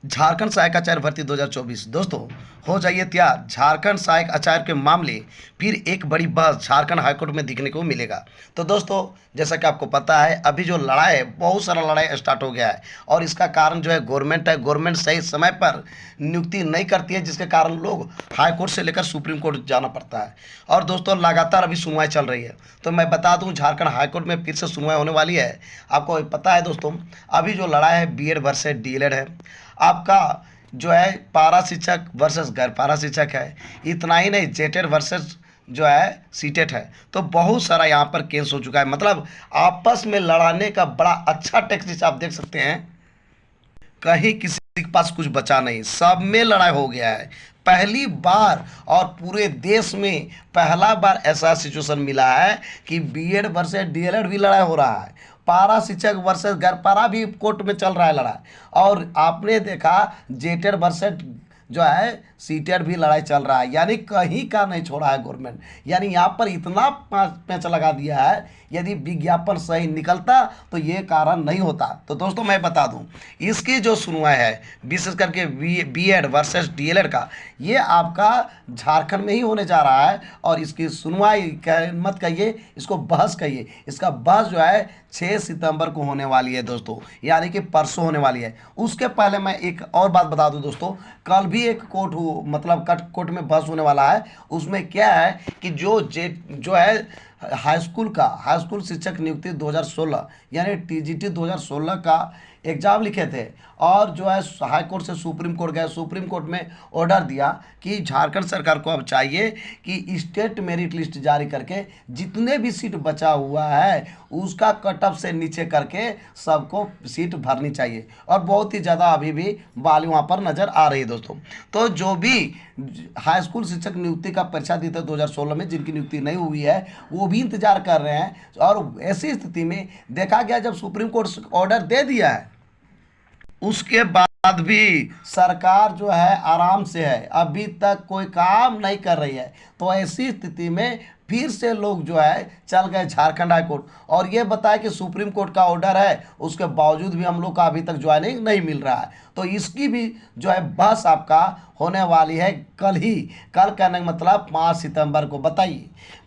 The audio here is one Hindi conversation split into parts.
झारखंड सहायक आचार्य भर्ती 2024 दोस्तों हो जाइए तैयार। झारखंड सहायक आचार्य के मामले फिर एक बड़ी बहस झारखंड हाईकोर्ट में देखने को मिलेगा। तो दोस्तों जैसा कि आपको पता है अभी जो लड़ाई है बहुत सारा लड़ाई स्टार्ट हो गया है और इसका कारण जो है गवर्नमेंट है। गवर्नमेंट सही समय पर नियुक्ति नहीं करती है जिसके कारण लोग हाईकोर्ट से लेकर सुप्रीम कोर्ट जाना पड़ता है। और दोस्तों लगातार अभी सुनवाई चल रही है। तो मैं बता दूं झारखंड हाईकोर्ट में फिर से सुनवाई होने वाली है। आपको पता है दोस्तों अभी जो लड़ाई है बीएड वर्सेस डीएलएड है। आपका जो है पारा शिक्षक वर्सेस गैर पारा शिक्षक है। इतना ही नहीं जेटेड वर्सेस जो है सीटेट है। तो बहुत सारा यहाँ पर केस हो चुका है। मतलब आपस में लड़ाने का बड़ा अच्छा टैक्टिक्स आप देख सकते हैं। कहीं किसी के पास कुछ बचा नहीं, सब में लड़ाई हो गया है पहली बार। और पूरे देश में पहला बार ऐसा सिचुएशन मिला है कि बीएड वर्सेस डीएलएड भी लड़ाई हो रहा है। पारा शिक्षक वर्सेस गैर पारा भी कोर्ट में चल रहा है लड़ाई। और आपने देखा जेटेड वर्सेस जो है सीटेड भी लड़ाई चल रहा है। यानी कहीं का नहीं छोड़ा है गवर्नमेंट। यानी यहाँ पर इतना पैंच लगा दिया है। यदि विज्ञापन सही निकलता तो ये कारण नहीं होता। तो दोस्तों मैं बता दूं इसकी जो सुनवाई है विशेष करके बीएड वर्सेस डीएलएड का, ये आपका झारखंड में ही होने जा रहा है। और इसकी सुनवाई मत कहिए, इसको बहस कहिए। इसका बहस जो है 6 सितंबर को होने वाली है दोस्तों, यानी कि परसों होने वाली है। उसके पहले मैं एक और बात बता दूं दोस्तों, कल भी एक कोर्ट में बहस होने वाला है। उसमें क्या है कि जो है हाई स्कूल शिक्षक नियुक्ति 2016 यानी टीजीटी 2016 का एग्जाम लिखे थे। और जो है हाई कोर्ट से सुप्रीम कोर्ट गए। सुप्रीम कोर्ट में ऑर्डर दिया कि झारखंड सरकार को अब चाहिए कि स्टेट मेरिट लिस्ट जारी करके जितने भी सीट बचा हुआ है उसका कट ऑफ से नीचे करके सबको सीट भरनी चाहिए। और बहुत ही ज़्यादा अभी भी बाली वहाँ पर नज़र आ रही है दोस्तों। तो जो भी हाई स्कूल शिक्षक नियुक्ति का परीक्षा दी था 2016 में, जिनकी नियुक्ति नहीं हुई है वो भी इंतजार कर रहे हैं। और ऐसी स्थिति में देखा गया जब सुप्रीम कोर्ट ऑर्डर दे दिया है उसके बाद भी सरकार जो है आराम से है, अभी तक कोई काम नहीं कर रही है। तो ऐसी स्थिति में फिर से लोग जो है चल गए झारखंड हाई कोर्ट। और ये बताया कि सुप्रीम कोर्ट का ऑर्डर है उसके बावजूद भी हम लोग का अभी तक ज्वाइनिंग नहीं मिल रहा है। तो इसकी भी जो है बहस आपका होने वाली है कल ही। कल कहने का मतलब 5 सितंबर को।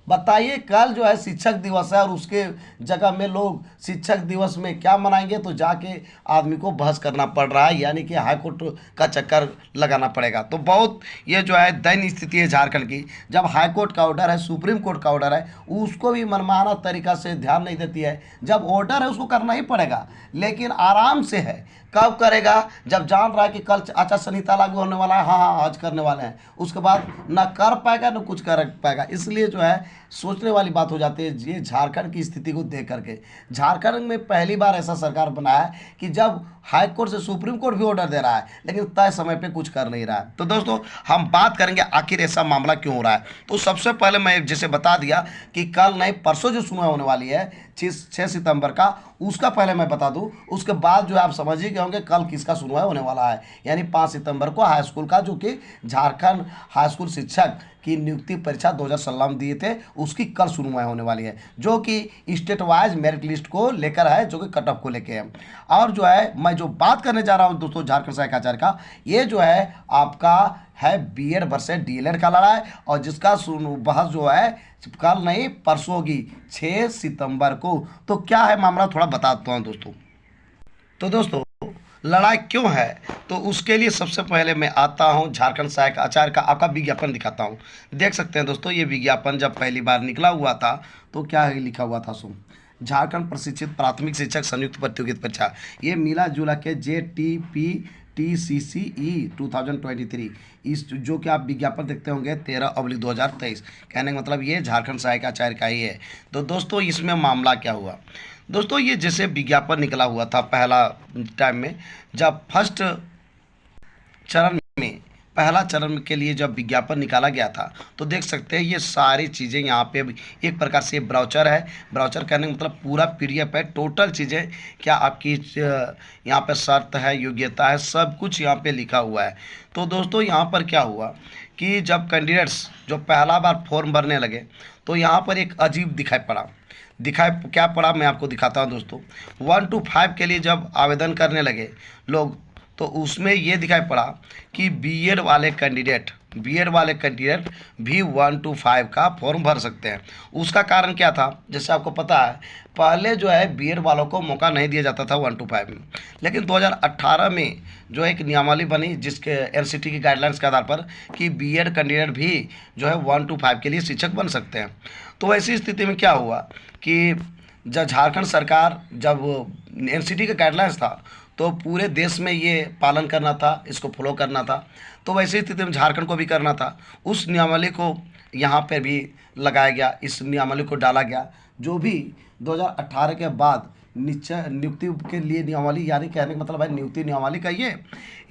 बताइए कल जो है शिक्षक दिवस है और उसके जगह में लोग शिक्षक दिवस में क्या मनाएंगे। तो जाके आदमी को बहस करना पड़ रहा है, यानी कि हाई कोर्ट का चक्कर लगाना पड़ेगा। तो बहुत ये जो है दयनीय स्थिति है झारखंड की। जब हाई कोर्ट का ऑर्डर है, सुप्रीम कोर्ट का ऑर्डर है, उसको भी मनमाना तरीका से ध्यान नहीं देती है। जब ऑर्डर है उसको करना ही पड़ेगा, लेकिन आराम से है। कब करेगा? जब जान रहा है कि कल आचार संहिता लागू होने वाला है, हाँ आज करने वाले हैं, उसके बाद ना कर पाएगा ना कुछ कर पाएगा। इसलिए जो है सोचने वाली बात हो जाती है ये झारखंड की स्थिति को देख करके। झारखंड में पहली बार ऐसा सरकार बना है कि जब हाई कोर्ट से सुप्रीम कोर्ट भी ऑर्डर दे रहा है लेकिन तय समय पे कुछ कर नहीं रहा है। तो दोस्तों हम बात करेंगे आखिर ऐसा मामला क्यों हो रहा है। तो सबसे पहले मैं जैसे बता दिया कि कल नहीं परसों जो सुनवाई होने वाली है 6 सितंबर का, उसका पहले मैं बता दूं। उसके बाद जो है आप समझ ही गए होंगे कल किसका सुनवाई होने वाला है। यानी 5 सितंबर को हाई स्कूल का, जो कि झारखंड हाई स्कूल शिक्षक की नियुक्ति परीक्षा 2016 में दिए थे, उसकी कल सुनवाई होने वाली है, जो कि स्टेट वाइज मेरिट लिस्ट को लेकर है, जो कि कट ऑफ को लेकर है। और जो है मैं जो बात करने जा रहा हूं दोस्तों झारखंड सहायक आचार्य का, ये जो है आपका है बीएड वर्सेस डीएलएड का लड़ाई। और जिसका बहस जो है कल नहीं परसों होगी 6 सितंबर को। तो क्या है मामला थोड़ा बताता हूं दोस्तों। तो दोस्तों लड़ाई क्यों है, तो उसके लिए सबसे पहले मैं आता हूं झारखंड सहायक आचार्य का आपका विज्ञापन दिखाता हूं। देख सकते हैं दोस्तों ये विज्ञापन जब पहली बार निकला हुआ था तो क्या है लिखा हुआ था सुन, झारखंड प्रशिक्षित प्राथमिक शिक्षक संयुक्त प्रतियोगिता परीक्षा, ये मिला जुला के JTPTCCE 2023, इस जो कि आप विज्ञापन देखते होंगे 13/2023। कहने का मतलब ये झारखंड सहायक आचार्य का ही है। तो दोस्तों इसमें मामला क्या हुआ दोस्तों, ये जैसे विज्ञापन निकला हुआ था पहला टाइम में, जब पहला चरण के लिए जब विज्ञापन निकाला गया था तो देख सकते हैं ये सारी चीज़ें यहाँ पे एक प्रकार से ब्राउचर है। ब्राउचर कहने का मतलब पूरा पीडीएफ है, टोटल चीज़ें क्या आपकी यहाँ पे शर्त है, योग्यता है, सब कुछ यहाँ पे लिखा हुआ है। तो दोस्तों यहाँ पर क्या हुआ कि जब कैंडिडेट्स जो पहला बार फॉर्म भरने लगे तो यहाँ पर एक अजीब क्या पड़ा मैं आपको दिखाता हूँ दोस्तों। 1 to 5 के लिए जब आवेदन करने लगे लोग तो उसमें ये दिखाई पड़ा कि बीएड वाले कैंडिडेट भी 1 to 5 का फॉर्म भर सकते हैं। उसका कारण क्या था, जैसे आपको पता है पहले जो है बीएड वालों को मौका नहीं दिया जाता था 1 to 5 में, लेकिन 2018 में जो एक नियमावली बनी जिसके एनसीटी की गाइडलाइंस के आधार पर कि बीएड कैंडिडेट भी जो है 1 to 5 के लिए शिक्षक बन सकते हैं। तो ऐसी स्थिति में क्या हुआ कि जब झारखंड सरकार जब एनसीटी का गाइडलाइंस था तो पूरे देश में ये पालन करना था, इसको फॉलो करना था, तो वैसी स्थिति में झारखंड को भी करना था। उस नियमावली को यहाँ पर भी लगाया गया, इस नियमावली को डाला गया जो भी 2018 के बाद नियुक्ति के लिए नियमावली, यानी कहने का मतलब है नियुक्ति नियमावली कहिए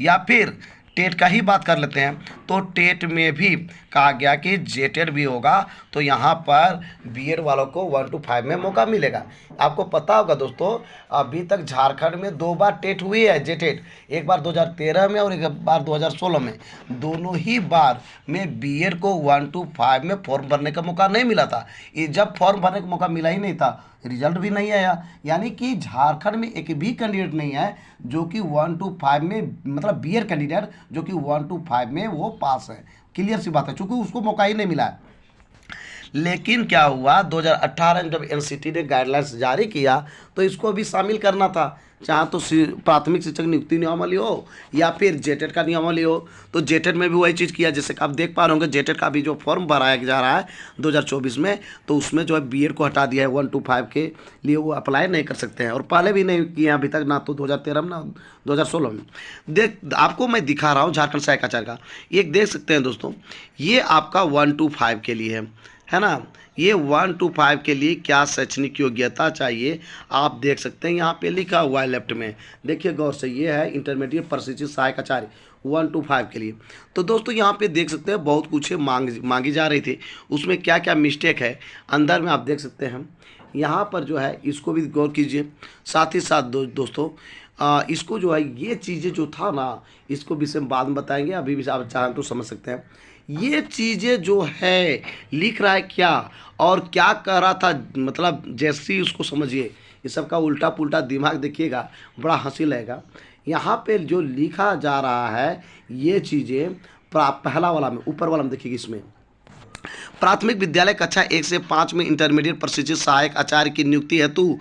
या फिर टेट का ही बात कर लेते हैं, तो टेट में भी कहा गया कि जेटेड भी होगा तो यहाँ पर बीएड वालों को 1 to 5 में मौका मिलेगा। आपको पता होगा दोस्तों, अभी तक झारखंड में 2 बार टेट हुई है जेटेड, एक बार 2013 में और एक बार 2016 में। दोनों ही बार में बीएड को 1 to 5 में फॉर्म भरने का मौका नहीं मिला था। ये जब फॉर्म भरने का मौका मिला ही नहीं था, रिजल्ट भी नहीं आया, यानी कि झारखंड में एक भी कैंडिडेट नहीं है जो कि 1 to 5 में, मतलब बीएड कैंडिडेट जो कि 1 to 5 में वो पास है। क्लियर सी बात है, चूँकि उसको मौका ही नहीं मिला है। लेकिन क्या हुआ, 2018 में जब एनसीटी ने गाइडलाइंस जारी किया तो इसको भी शामिल करना था, चाहे तो प्राथमिक शिक्षक नियुक्ति नियमावली हो या फिर जेटेड का नियमावली हो। तो जेटेड में भी वही चीज़ किया, जैसे कि आप देख पा रहे होंगे जेटेड का भी जो फॉर्म भराया जा रहा है 2024 में, तो उसमें जो है बीएड को हटा दिया है, 1 to 5 के लिए वो अप्लाई नहीं कर सकते हैं, और पहले भी नहीं किए अभी तक, ना तो 2013 में ना 2016 में। आपको मैं दिखा रहा हूँ झारखंड सहायक आचार्य का, ये देख सकते हैं दोस्तों, ये आपका 1 to 5 के लिए है ना। ये 1 to 5 के लिए क्या शैक्षणिक योग्यता चाहिए आप देख सकते हैं, यहाँ पे लिखा हुआ है लेफ्ट में, देखिए गौर से, ये है इंटरमीडिएट प्रशिक्षित सहायक आचार्य 1 to 5 के लिए। तो दोस्तों यहाँ पे देख सकते हैं बहुत कुछ मांगी जा रही थी, उसमें क्या क्या मिस्टेक है अंदर में आप देख सकते हैं। यहाँ पर जो है इसको भी गौर कीजिए, साथ ही साथ दोस्तों इसको जो है ये चीज़ें जो था ना, इसको विषय में बाद में बताएंगे, अभी भी आप चाहें तो समझ सकते हैं। ये चीज़ें जो है लिख रहा है क्या और क्या कह रहा था, मतलब जैसे ही उसको समझिए, ये सब का उल्टा पुल्टा दिमाग देखिएगा, बड़ा हंसी लगेगा। यहाँ पे जो लिखा जा रहा है ये चीज़ें पहला वाला में, ऊपर वाला में देखिएगा, इसमें प्राथमिक विद्यालय कक्षा 1 से 5 में इंटरमीडिएट प्रशिक्षित सहायक आचार्य की नियुक्ति हेतु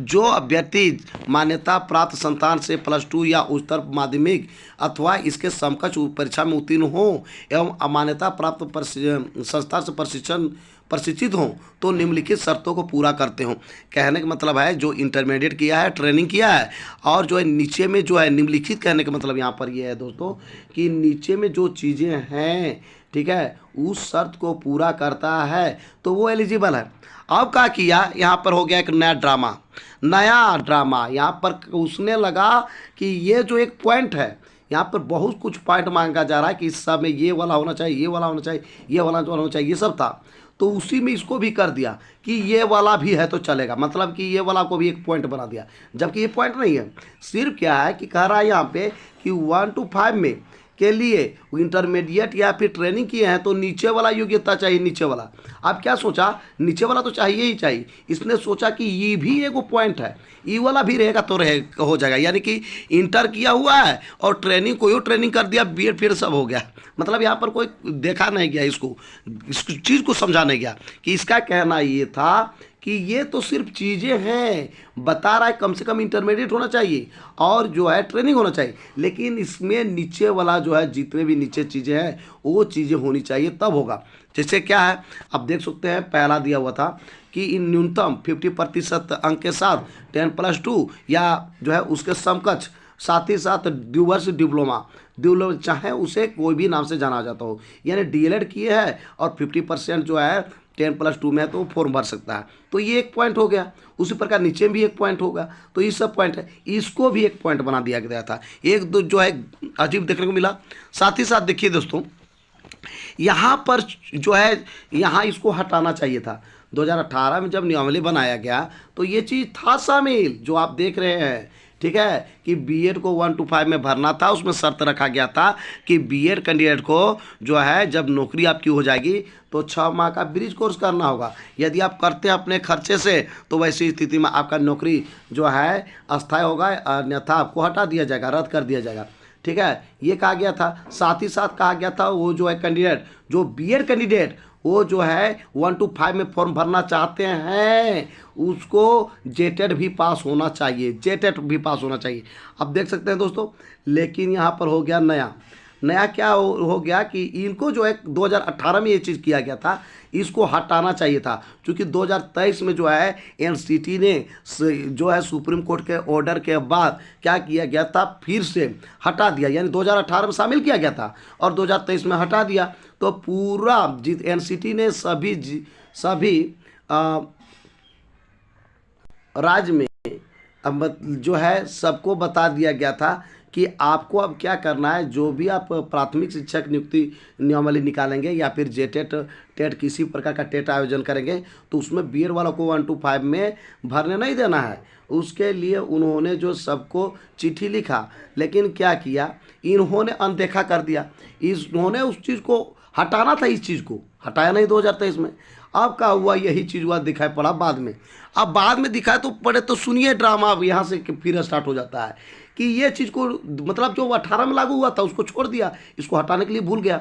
जो अभ्यर्थी मान्यता प्राप्त संस्थान से +2 या उच्चतर माध्यमिक अथवा इसके समकक्ष परीक्षा में उत्तीर्ण हो एवं अमान्यता प्राप्त संस्था से प्रशिक्षित हों तो निम्नलिखित शर्तों को पूरा करते हों। कहने का मतलब है जो इंटरमीडिएट किया है, ट्रेनिंग किया है, और जो है नीचे में जो है निम्नलिखित, कहने का मतलब यहाँ पर ये है दोस्तों कि नीचे में जो चीज़ें हैं, ठीक है, उस शर्त को पूरा करता है तो वो एलिजिबल है। अब क्या किया, यहाँ पर हो गया एक नया ड्रामा, यहाँ पर उसने लगा कि ये जो एक पॉइंट है, यहाँ पर बहुत कुछ पॉइंट मांगा जा रहा है कि इस सब में ये वाला होना चाहिए, ये वाला होना चाहिए, ये वाला होना चाहिए, ये सब था, तो उसी में इसको भी कर दिया कि ये वाला भी है तो चलेगा, मतलब कि ये वाला को भी एक पॉइंट बना दिया, जबकि ये पॉइंट नहीं है। सिर्फ क्या है कि कह रहा है यहाँ पे कि 1 to 5 में के लिए इंटरमीडिएट या फिर ट्रेनिंग किए हैं तो नीचे वाला योग्यता चाहिए, नीचे वाला। आप क्या सोचा, नीचे वाला तो चाहिए ही चाहिए, इसने सोचा कि ये भी एक पॉइंट है, ये वाला भी रहेगा तो हो जाएगा, यानी कि इंटर किया हुआ है और ट्रेनिंग कोई ट्रेनिंग कर दिया, बीएड फिर सब हो गया। मतलब यहाँ पर कोई देखा नहीं गया, इसको इस चीज़ को समझा नहीं गया कि इसका कहना ये था कि ये तो सिर्फ चीज़ें हैं, बता रहा है कम से कम इंटरमीडिएट होना चाहिए और जो है ट्रेनिंग होना चाहिए, लेकिन इसमें नीचे वाला जो है जितने भी नीचे चीज़ें हैं वो चीज़ें होनी चाहिए तब होगा। जैसे क्या है आप देख सकते हैं, पहला दिया हुआ था कि इन न्यूनतम 50% अंक के साथ 10+2 या जो है उसके समकक्ष, साथ ही साथ द्विवर्ष डिप्लोमा चाहे उसे कोई भी नाम से जाना जाता हो, यानी डीएलएड किए हैं और 50% जो है 10+2 में है तो वो फॉर्म भर सकता है, तो ये एक पॉइंट हो गया। उसी प्रकार नीचे भी एक पॉइंट होगा, तो ये सब पॉइंट है, इसको भी एक पॉइंट बना दिया गया था, एक दो जो है अजीब देखने को मिला। साथ ही साथ देखिए दोस्तों, यहाँ पर जो है यहाँ इसको हटाना चाहिए था। 2018 में जब नियमावली बनाया गया तो ये चीज़ था शामिल जो आप देख रहे हैं, ठीक है, कि बीएड को 1 to 5 में भरना था। उसमें शर्त रखा गया था कि बीएड कैंडिडेट को जो है जब नौकरी आपकी हो जाएगी तो 6 माह का ब्रिज कोर्स करना होगा। यदि आप करते हैं अपने खर्चे से तो वैसी स्थिति में आपका नौकरी जो है अस्थायी होगा, अन्यथा आपको हटा दिया जाएगा, रद्द कर दिया जाएगा। ठीक है, ये कहा गया था। साथ ही साथ कहा गया था वो जो है कैंडिडेट, जो बीएड कैंडिडेट वो जो है 1 to 5 में फॉर्म भरना चाहते हैं उसको जेटेट भी पास होना चाहिए, जेटेट भी पास होना चाहिए। अब देख सकते हैं दोस्तों, लेकिन यहाँ पर हो गया नया नया क्या हो गया कि इनको जो है 2018 में ये चीज़ किया गया था, इसको हटाना चाहिए था, क्योंकि 2023 में जो है एनसीटी ने जो है सुप्रीम कोर्ट के ऑर्डर के बाद क्या किया गया था, फिर से हटा दिया। यानी 2018 में शामिल किया गया था और 2023 में हटा दिया। तो पूरा एनसीटी ने सभी राज्य में अब जो है सबको बता दिया गया था कि आपको अब क्या करना है। जो भी आप प्राथमिक शिक्षक नियुक्ति नियमावली निकालेंगे या फिर जेटेट टेट किसी प्रकार का टेट आयोजन करेंगे तो उसमें बीएड वालों को 1 to 5 में भरने नहीं देना है। उसके लिए उन्होंने जो सबको चिट्ठी लिखा, लेकिन क्या किया, इन्होंने अनदेखा कर दिया। इन्होंने उस चीज़ को हटाना था, इस चीज़ को हटाया नहीं 2023 में। अब क्या हुआ, यही चीज़ हुआ, दिखाई पड़ा बाद में। अब बाद में दिखाए तो पड़े तो सुनिए ड्रामा। अब यहाँ से फिर स्टार्ट हो जाता है कि ये चीज़ को मतलब जो 18 में लागू हुआ था उसको छोड़ दिया, इसको हटाने के लिए भूल गया।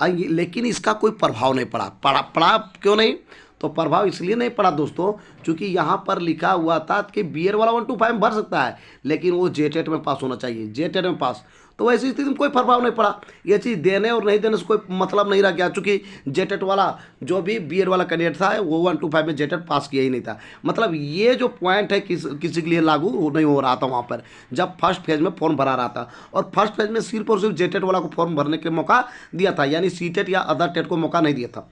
लेकिन इसका कोई प्रभाव नहीं पड़ा क्यों नहीं? तो प्रभाव इसलिए नहीं पड़ा दोस्तों, क्योंकि यहाँ पर लिखा हुआ था कि बीएड वाला 1 to 5 में भर सकता है, लेकिन वो जेटेट में पास होना चाहिए, जेटेट में पास। तो ऐसी स्थिति में कोई प्रभाव नहीं पड़ा। ये चीज़ देने और नहीं देने से कोई मतलब नहीं रह गया, क्योंकि जेटेट वाला जो भी बीएड वाला कैंडिडेट था वो 1 to 5 में जेटेट पास किया ही नहीं था। मतलब ये जो पॉइंट है किसी के लिए लागू नहीं हो रहा था वहाँ पर, जब फर्स्ट फेज में फॉर्म भरा रहा था। और फर्स्ट फेज में सिर्फ और सिर्फ जेटेट वाला को फॉर्म भरने के मौका दिया था, यानी सीटेट या अदर टेट को मौका नहीं दिया था।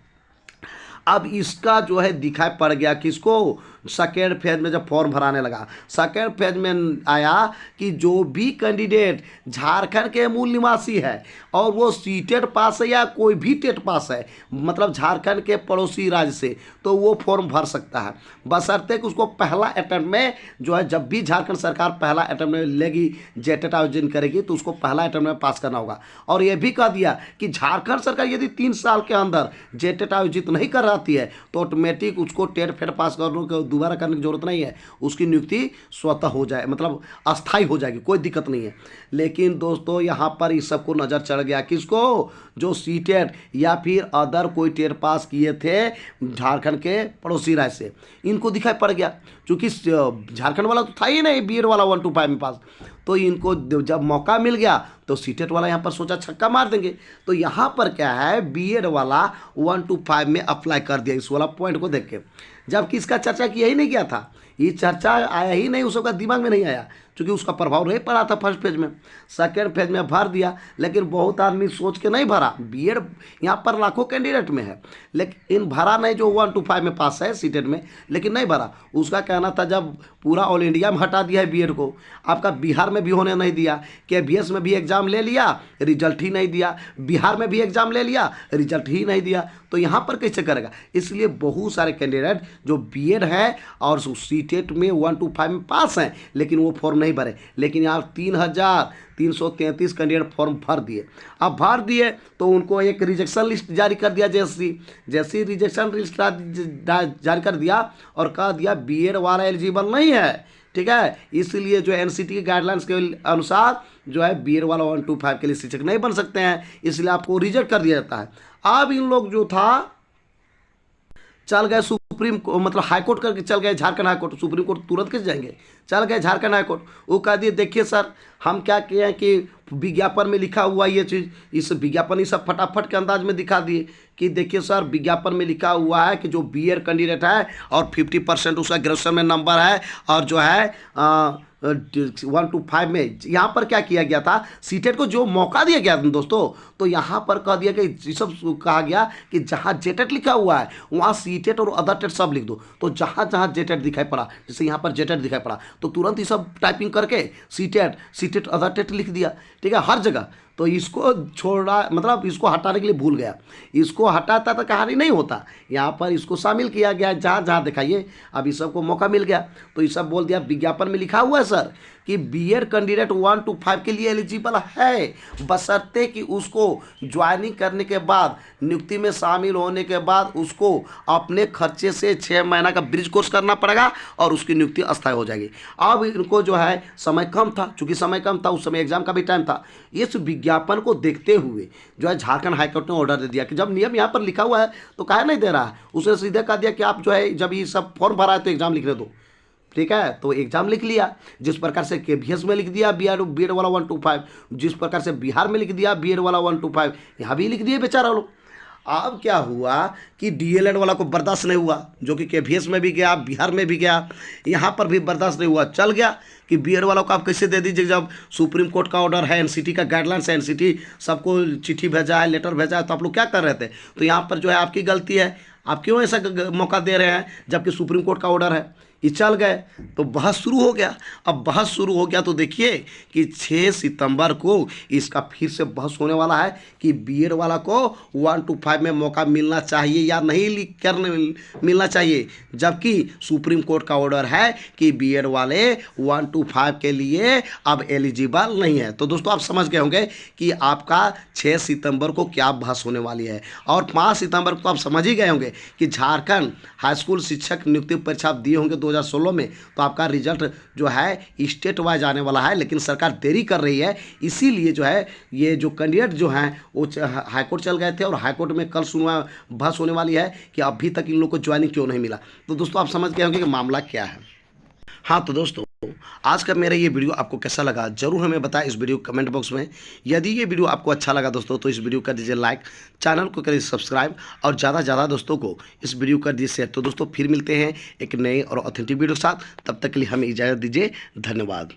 अब इसका जो है दिखाई पड़ गया किसको, सेकेंड फेज में जब फॉर्म भराने लगा, सेकेंड फेज में आया कि जो भी कैंडिडेट झारखंड के मूल निवासी है और वो सीटेट पास है या कोई भी टेट पास है, मतलब झारखंड के पड़ोसी राज्य से, तो वो फॉर्म भर सकता है, बशर्ते कि उसको पहला अटेम्प्ट में जो है, जब भी झारखंड सरकार पहला अटेम्प्ट में लेगी जेटेट आयोजन करेगी तो उसको पहला अटेम्प्ट में पास करना होगा। और ये भी कह दिया कि झारखंड सरकार यदि 3 साल के अंदर जेटेट आयोजित नहीं कर रही है तो ऑटोमेटिक उसको टेट फेट पास करने को दोबारा करने की जरूरत नहीं है, उसकी नियुक्ति स्वतः हो जाए, मतलब अस्थाई हो जाएगी, कोई दिक्कत नहीं है। लेकिन दोस्तों यहाँ पर इस सबको नज़र चढ़ गया किसको, जो सीटेट या फिर अदर कोई टेट पास किए थे झारखंड के पड़ोसी राज्य से, इनको दिखाई पड़ गया। क्योंकि झारखंड वाला तो था ही नहीं बीएड वाला 1 to 5 में पास, तो इनको जब मौका मिल गया तो सीटेट वाला यहाँ पर सोचा छक्का मार देंगे। तो यहाँ पर क्या है, बीएड वाला 1 to 5 में अप्लाई कर दिया इस वाला पॉइंट को देख के, जबकि इसका चर्चा किया ही नहीं गया था, ये चर्चा आया ही नहीं, उसका दिमाग में नहीं आया, क्योंकि उसका प्रभाव नहीं पड़ा था फर्स्ट फेज में। सेकेंड फेज में भर दिया, लेकिन बहुत आदमी सोच के नहीं भरा। बीएड यहाँ पर लाखों कैंडिडेट में है, लेकिन भरा नहीं, जो 1 to 5 में पास है सीटेट में, लेकिन नहीं भरा। उसका कहना था जब पूरा ऑल इंडिया में हटा दिया है बीएड को, आपका बिहार में भी होने नहीं दिया, केवीएस में भी एग्जाम ले लिया, रिजल्ट ही नहीं दिया, बिहार में भी एग्जाम ले लिया, रिजल्ट ही नहीं दिया, तो यहाँ पर कैसे करेगा? इसलिए बहुत सारे कैंडिडेट जो बीएड है और सीटेट में 1 to 5 में पास हैं, लेकिन वो फॉर्म नहीं भरे। लेकिन यहाँ 3,333 कैंडिडेट फॉर्म भर दिए। अब भर दिए तो उनको एक रिजेक्शन लिस्ट जारी कर दिया, जैसी रिजेक्शन लिस्ट जारी कर दिया और कह दिया बीएड वाला एलिजिबल नहीं है, ठीक है। इसलिए जो एनसीटी के गाइडलाइंस के अनुसार जो है बीएड वाला 1 to 5 के लिए शिक्षक नहीं बन सकते हैं, इसलिए आपको रिजेक्ट कर दिया जाता है। अब इन लोग जो था चल गए सुप्रीम मतलब हाई कोर्ट करके चल गए Jharkhand high court, supreme court तुरंत कैसे जाएंगे, चल गए झारखंड हाई कोर्ट। वो कह दिए देखिए सर हम क्या किए हैं कि विज्ञापन में लिखा हुआ ये चीज़, इस विज्ञापन ही सब फटाफट के अंदाज में दिखा दिए कि देखिए सर विज्ञापन में लिखा हुआ है कि जो बीएड कैंडिडेट है और 50% उसका ग्रेजुएशन में नंबर है और जो है 1 to 5 में यहाँ पर क्या किया गया था, सीटेट को जो मौका दिया गया दोस्तों, तो यहाँ पर कह दिया कि सब कहा गया कि जहाँ जेटेट लिखा हुआ है वहाँ सीटेट और अदर टेट सब लिख दो। तो जहाँ जहाँ जेटेट दिखाई पड़ा, जैसे यहाँ पर जेटेट दिखाई पड़ा तो तुरंत ही सब टाइपिंग करके सीटेट अदर टेट लिख दिया, ठीक है, हर जगह। तो इसको छोड़ा मतलब इसको हटाने के लिए भूल गया, इसको हटाता तो कहानी नहीं होता, यहाँ पर इसको शामिल किया गया जहाँ जहाँ दिखाइए। अब इस सब को मौका मिल गया तो ये सब बोल दिया विज्ञापन में लिखा हुआ है सर कि बीएड कैंडिडेट 1 to 5 के लिए एलिजिबल है, बशर्ते कि उसको ज्वाइनिंग करने के बाद, नियुक्ति में शामिल होने के बाद उसको अपने खर्चे से 6 महीना का ब्रिज कोर्स करना पड़ेगा और उसकी नियुक्ति अस्थायी हो जाएगी। अब इनको जो है समय कम था, चूंकि समय कम था, उस समय एग्जाम का भी टाइम था, इस विज्ञापन को देखते हुए जो है झारखंड हाईकोर्ट ने ऑर्डर दे दिया कि जब नियम यहाँ पर लिखा हुआ है तो काहे नहीं दे रहा है। उसने सीधे कह दिया कि आप जो है जब ये सब फॉर्म भरा है तो एग्जाम लिखने दो। ठीक है, तो एग्जाम लिख लिया, जिस प्रकार से केवीएस में लिख दिया बीएड वाला 1 to 5, जिस प्रकार से बिहार में लिख दिया बीएड वाला 1 to 5, यहाँ भी लिख दिए बेचारा लोग। अब क्या हुआ कि डीएलएड वाला को बर्दाश्त नहीं हुआ, जो कि केवीएस में भी गया, बिहार में भी गया, यहाँ पर भी बर्दाश्त नहीं हुआ, चल गया कि बीएड वालों को आप कैसे दे दीजिए जब सुप्रीम कोर्ट का ऑर्डर है, एनसीटी का गाइडलाइंस है, एनसीटी सबको चिट्ठी भेजा है, लेटर भेजा है, तो आप लोग क्या कर रहे थे। तो यहाँ पर जो है आपकी गलती है, आप क्यों ऐसा मौका दे रहे हैं जबकि सुप्रीम कोर्ट का ऑर्डर है। ये चल गए तो बहस शुरू हो गया। अब बहस शुरू हो गया तो देखिए कि 6 सितंबर को इसका फिर से बहस होने वाला है कि बीएड वाला को 1 to 5 में मौका मिलना चाहिए या नहीं करने मिलना चाहिए, जबकि सुप्रीम कोर्ट का ऑर्डर है कि बीएड वाले 1 to 5 के लिए अब एलिजिबल नहीं है। तो दोस्तों आप समझ गए होंगे कि आपका 6 सितंबर को क्या बहस होने वाली है, और 5 सितंबर को आप समझ ही गए होंगे कि झारखंड हाई स्कूल शिक्षक नियुक्ति परीक्षा आप दिए होंगे 2016 में, तो आपका रिजल्ट जो है स्टेट वाइज आने वाला है, लेकिन सरकार देरी कर रही है। इसीलिए जो है ये जो कैंडिडेट जो हैं वो हाईकोर्ट चल गए थे, और हाईकोर्ट में कल बहस होने वाली है कि अभी तक इन लोग को ज्वाइनिंग क्यों नहीं मिला। तो दोस्तों आप समझ गए होंगे कि मामला क्या है। हाँ तो दोस्तों आज का मेरा ये वीडियो आपको कैसा लगा जरूर हमें बताएं इस वीडियो कमेंट बॉक्स में। यदि ये वीडियो आपको अच्छा लगा दोस्तों तो इस वीडियो कर दीजिए लाइक, चैनल को करिए सब्सक्राइब, और ज़्यादा से ज़्यादा दोस्तों को इस वीडियो कर दीजिए शेयर। तो दोस्तों फिर मिलते हैं एक नए और ऑथेंटिक वीडियो के साथ, तब तक के लिए हमें इजाज़त दीजिए। धन्यवाद।